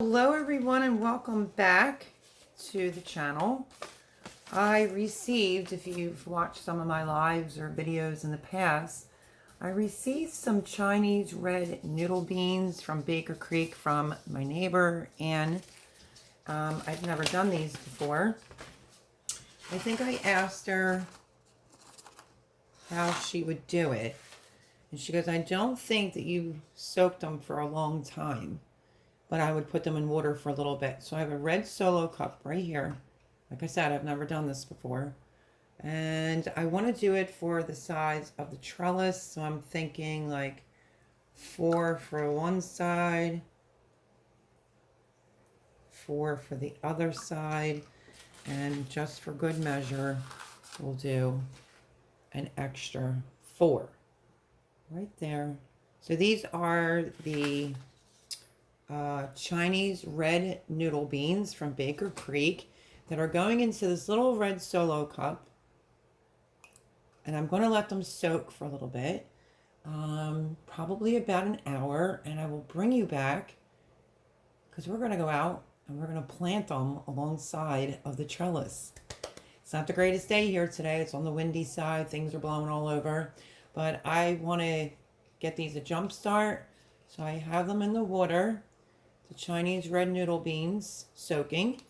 Hello everyone and welcome back to the channel. I received, if you've watched some of my lives or videos in the past, I received some Chinese red noodle beans from Baker Creek from my neighbor Ann. I've never done these before. I think I asked her how she would do it. And she goes, I don't think that you soaked them for a long time, but I would put them in water for a little bit. So I have a red Solo cup right here. Like I said, I've never done this before. And I want to do it for the size of the trellis. So I'm thinking like 4 for one side, 4 for the other side. And just for good measure, we'll do an extra 4 right there. So these are the Chinese red noodle beans from Baker Creek that are going into this little red Solo cup. And I'm going to let them soak for a little bit, probably about an hour. And I will bring you back because we're going to go out and we're going to plant them alongside of the trellis. It's not the greatest day here today. It's on the windy side. Things are blowing all over. But I want to get these a jump start. So I have them in the water, the Chinese red noodle beans soaking,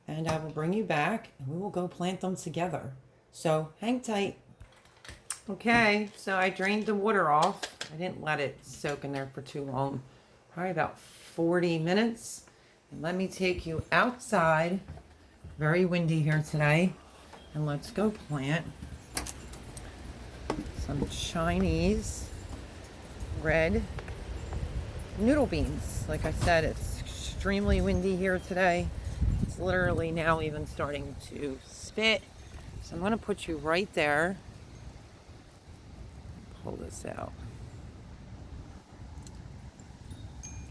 and I will bring you back and we will go plant them together. So hang tight. Okay, so I drained the water off. I didn't let it soak in there for too long, probably about 40 minutes. And let me take you outside. Very windy here today. And let's go plant some Chinese red noodle beans. Like I said, it's extremely windy here today. It's literally now even starting to spit. So I'm going to put you right there. Pull this out.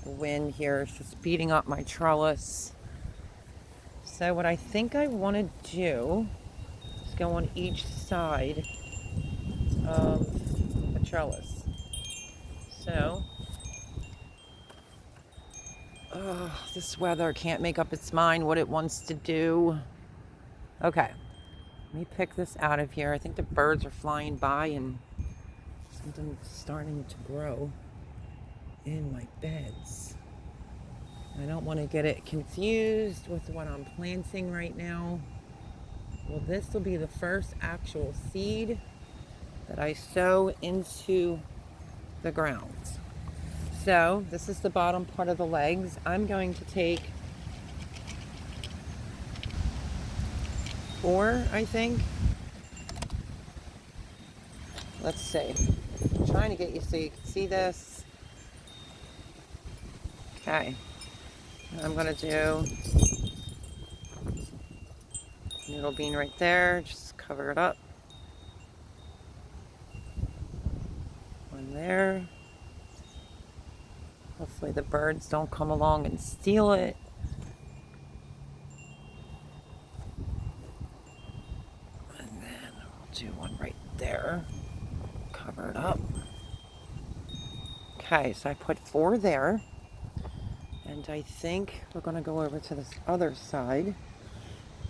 The wind here is just beating up my trellis. So what I think I want to do is go on each side of the trellis. So, this weather can't make up its mind what it wants to do. Okay, let me pick this out of here. I think the birds are flying by and something's starting to grow in my beds. I don't want to get it confused with what I'm planting right now. Well, this will be the first actual seed that I sow into the ground. So this is the bottom part of the legs. I'm going to take 4, I think. Let's see. I'm trying to get you so you can see this. Okay. I'm going to do noodle bean right there. Just cover it up. One there. Hopefully the birds don't come along and steal it. And then we'll do one right there. Cover it up. Okay, so I put 4 there. And I think we're going to go over to this other side.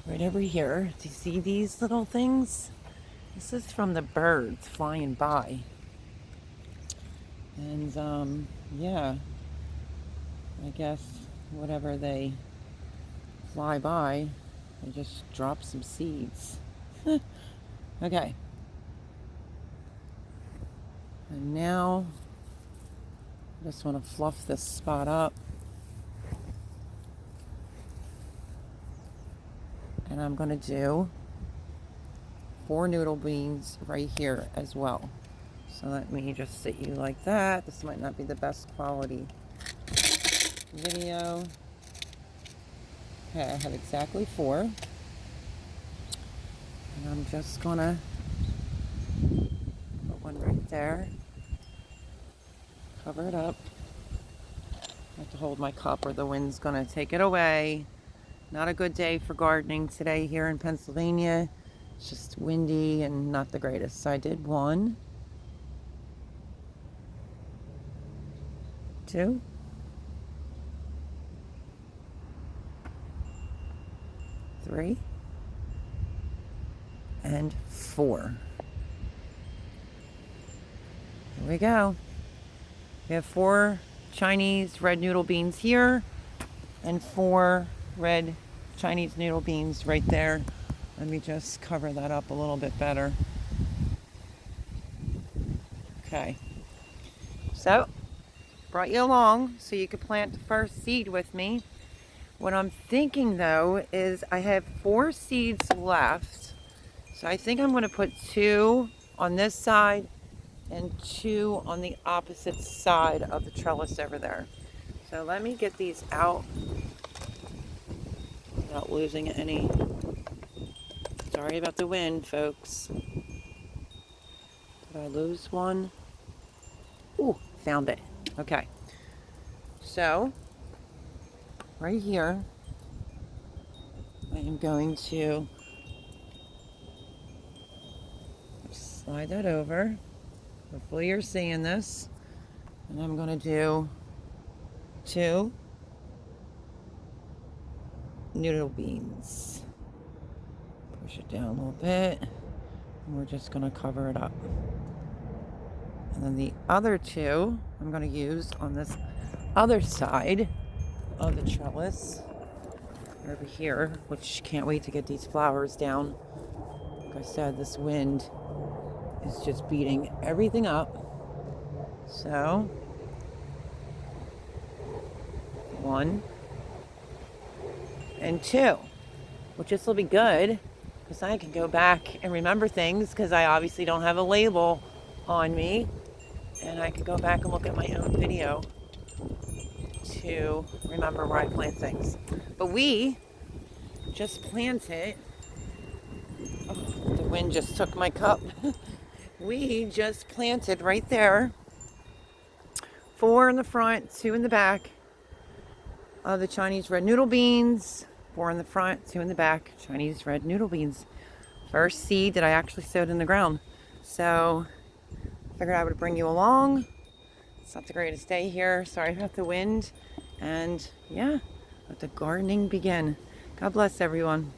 Right over here. Do you see these little things? This is from the birds flying by. And, yeah. I guess whatever they fly by, they just drop some seeds. Okay. And now, I just want to fluff this spot up. And I'm going to do 4 noodle beans right here as well. So let me just sit you like that. This might not be the best quality video. Okay, I have exactly 4. And I'm just going to put one right there. Cover it up. I have to hold my cup or the wind's going to take it away. Not a good day for gardening today here in Pennsylvania. It's just windy and not the greatest. So I did 1, 2, 3, and 4. Here we go. We have 4 Chinese red noodle beans here and 4 red Chinese noodle beans right there. Let me just cover that up a little bit better. Okay. So, brought you along so you could plant the first seed with me. What I'm thinking though is I have 4 seeds left. So I think I'm going to put 2 on this side and 2 on the opposite side of the trellis over there. So let me get these out without losing any. Sorry about the wind, folks. Did I lose one? Ooh, found it. Okay. So, right here, I am going to slide that over. Hopefully you're seeing this. And I'm going to do 2 noodle beans. Push it down a little bit. And we're just going to cover it up. And then the other 2 I'm going to use on this other side of the trellis over here, which can't wait to get these flowers down. Like I said, this wind is just beating everything up. So 1 and 2, which this will be good because I can go back and remember things because I obviously don't have a label on me, and I can go back and look at my own video to remember where I plant things. But we just planted, oh, the wind just took my cup. We just planted right there 4 in the front, 2 in the back of the Chinese red noodle beans. 4 in the front, 2 in the back, Chinese red noodle beans. First seed that I actually sowed in the ground. So I figured I would bring you along. It's not the greatest day here. Sorry about the wind. And yeah, let the gardening begin. God bless everyone.